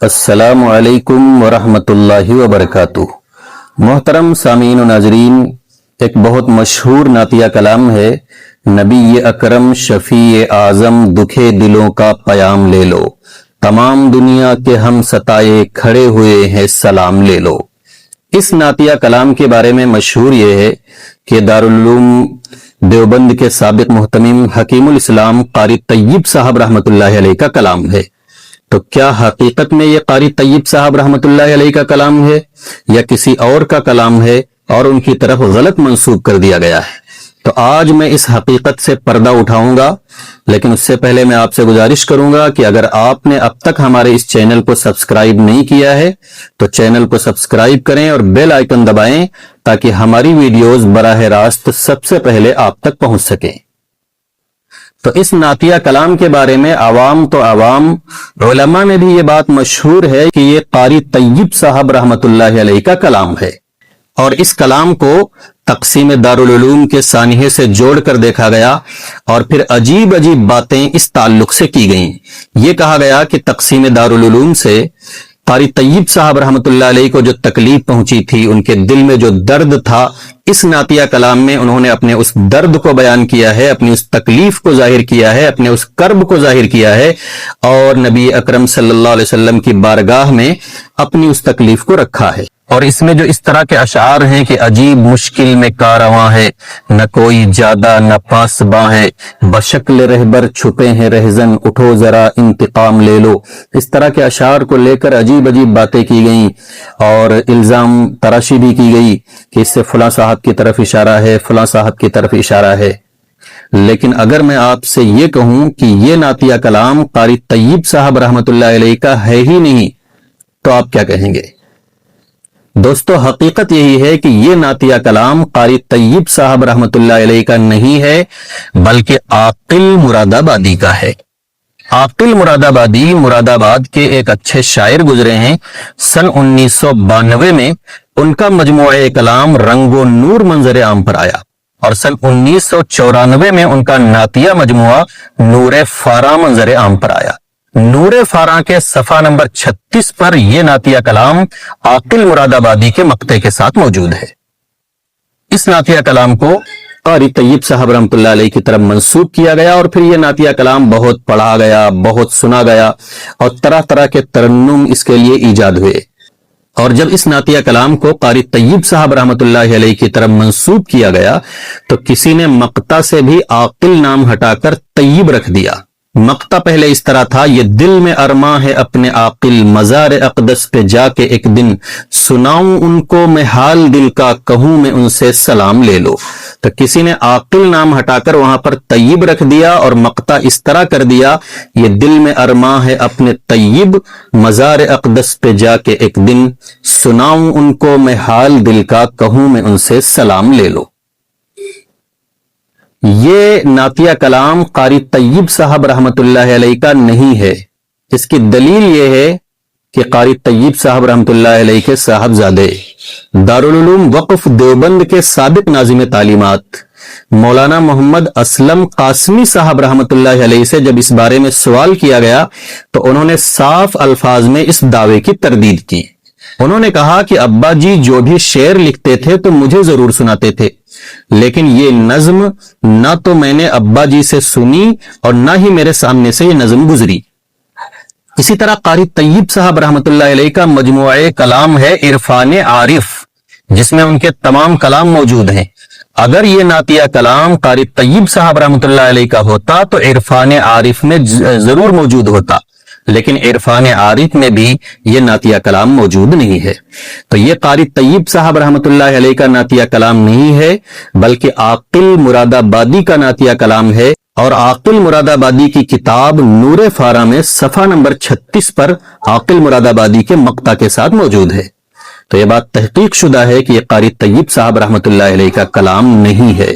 अस्सलामु अलैकुम वरहमतुल्लाहि वबरकातुह। मोहतरम सामीन व नाजरीन, एक बहुत मशहूर नातिया कलाम है, नबी अकरम शफी आजम दुखे दिलों का पयाम ले लो, तमाम दुनिया के हम सताए खड़े हुए हैं सलाम ले लो। इस नातिया कलाम के बारे में मशहूर ये है कि दारुल उलूम देवबंद के साबिक मुहतमिम हकीमुल इस्लाम कारी तय्यब साहब रहमतुल्लाहि अलैह का कलाम है। तो क्या हकीकत में ये कारी तय्यब साहब रहमतुल्लाहि अलैह का कलाम है या किसी और का कलाम है और उनकी तरफ गलत मंसूब कर दिया गया है? तो आज मैं इस हकीकत से पर्दा उठाऊंगा, लेकिन उससे पहले मैं आपसे गुजारिश करूंगा कि अगर आपने अब तक हमारे इस चैनल को सब्सक्राइब नहीं किया है तो चैनल को सब्सक्राइब करें और बेल आइकन दबाएं ताकि हमारी वीडियोस बराह रास्त सबसे पहले आप तक पहुंच सकें। तो इस नातिया कलाम के बारे में आवाम तो आवाम, उलमा में भी ये बात मशहूर है कि ये कारी तय्यब साहब रहमतुल्लाहि अलैह का कलाम है और इस कलाम को तक़सीम दारुल उलूम के सानिहे से जोड़कर देखा गया और फिर अजीब अजीब बातें इस ताल्लुक से की गईं। ये कहा गया कि तक़सीम दारुल उलूम से कारी तय्यब साहब रहमतुल्लाहि अलैह को जो तकलीफ पहुंची थी, उनके दिल में जो दर्द था, इस नातिया कलाम में उन्होंने अपने उस दर्द को बयान किया है, अपनी उस तकलीफ को जाहिर किया है, अपने उस कर्ब को जाहिर किया है और नबी अकरम सल्लल्लाहु अलैहि वसल्लम की बारगाह में अपनी उस तकलीफ को रखा है। और इसमें जो इस तरह के अशार हैं कि अजीब मुश्किल में कारवां है, न कोई ज्यादा न पासबां है, बशक्ल रहबर छुपे हैं रहजन, उठो जरा इंतकाम ले लो, इस तरह के अशार को लेकर अजीब अजीब बातें की गई और इल्जाम तराशी भी की गई कि इससे फलां साहब की तरफ इशारा है, फलां साहब की तरफ इशारा है। लेकिन अगर मैं आपसे ये कहूं कि ये नातिया कलाम कारी तय्यब साहब रहमतुल्लाहि अलैह का है ही नहीं, तो आप क्या कहेंगे? दोस्तों, हकीकत यही है कि ये नातिया कलाम कारी तय्यब साहब रहमतुल्लाहि अलैह का नहीं है, बल्कि आकिल मुरादाबादी का है। आकिल मुरादाबादी मुरादाबाद के एक अच्छे शायर गुजरे हैं। सन 1992 में उनका मजमूआ कलाम रंगो नूर मंजर आम पर आया और सन 1994 में उनका नातिया मजमूआ नूर फारा मंजर आम पर आया। नूरे फारा के सफा नंबर 36 पर यह नातिया कलाम आकिल मुरादाबादी के मक्ते के साथ मौजूद है। इस नातिया कलाम को कारी तय्यब साहब रहमतुल्लाहि अलैह की तरफ मंसूब किया गया और फिर यह नातिया कलाम बहुत पढ़ा गया, बहुत सुना गया और तरह तरह के तरन्नुम इसके लिए ईजाद हुए। और जब इस नातिया कलाम को कारी तय्यब साहब रहमतुल्लाहि अलैह की तरफ मंसूब किया गया तो किसी ने मक्ता से भी आकिल नाम हटाकर तय्यब रख दिया। मक्ता पहले इस तरह था, ये दिल में अरमा है अपने आकिल, मजार अक़दस पे जाके एक दिन सुनाऊं उनको मैं हाल दिल का, कहूं मैं उनसे सलाम ले लो। तो किसी ने आकिल नाम हटाकर वहां पर तय्यब रख दिया और मक्ता इस तरह कर दिया, ये दिल में अरमा है अपने तय्यब, मजार अक़दस पे जाके एक दिन सुनाऊं उनको मैं हाल दिल का, कहूं मैं उनसे सलाम ले लो। ये नातिया कलाम कारी तय्यब साहब रहमतुल्लाहि अलैह का नहीं है। इसकी दलील ये है कि कारी तय्यब साहब रहमतुल्लाहि अलैह के साहबजादे दारुल उलूम वक्फ देवबंद के साबिक नाज़िम तालीमात मौलाना मोहम्मद असलम कासमी साहब रहमतुल्लाहि अलैह से जब इस बारे में सवाल किया गया तो उन्होंने साफ अल्फाज में इस दावे की तरदीद की। उन्होंने कहा कि अब्बा जी जो भी शेर लिखते थे तो मुझे जरूर सुनाते थे, लेकिन ये नज्म ना तो मैंने अब्बा जी से सुनी और ना ही मेरे सामने से ये नज्म गुजरी। इसी तरह कारी तय्यब साहब रहमतुल्लाहि अलैह का मजमूआ कलाम है इरफान आरिफ, जिसमें उनके तमाम कलाम मौजूद हैं। अगर ये नातिया कलाम कारी तय्यब साहब रहमतुल्लाहि अलैह का होता तो इरफान आरिफ में जरूर मौजूद होता, लेकिन इरफान आरिफ में भी ये नातिया कलाम मौजूद नहीं है। तो ये कारी तय्यब साहब रहमतुल्लाहि अलैह का नातिया कलाम नहीं है, बल्कि आकिल मुरादाबादी का नातिया कलाम है। और आकिल मुरादाबादी की किताब नूरे फारा में सफा नंबर 36 पर आकिल मुरादाबादी के मक्ता के साथ मौजूद है। तो यह बात तहकीक शुदा है कि यह कारी तय्यब साहब रहमतुल्लाहि अलैह का कलाम नहीं है।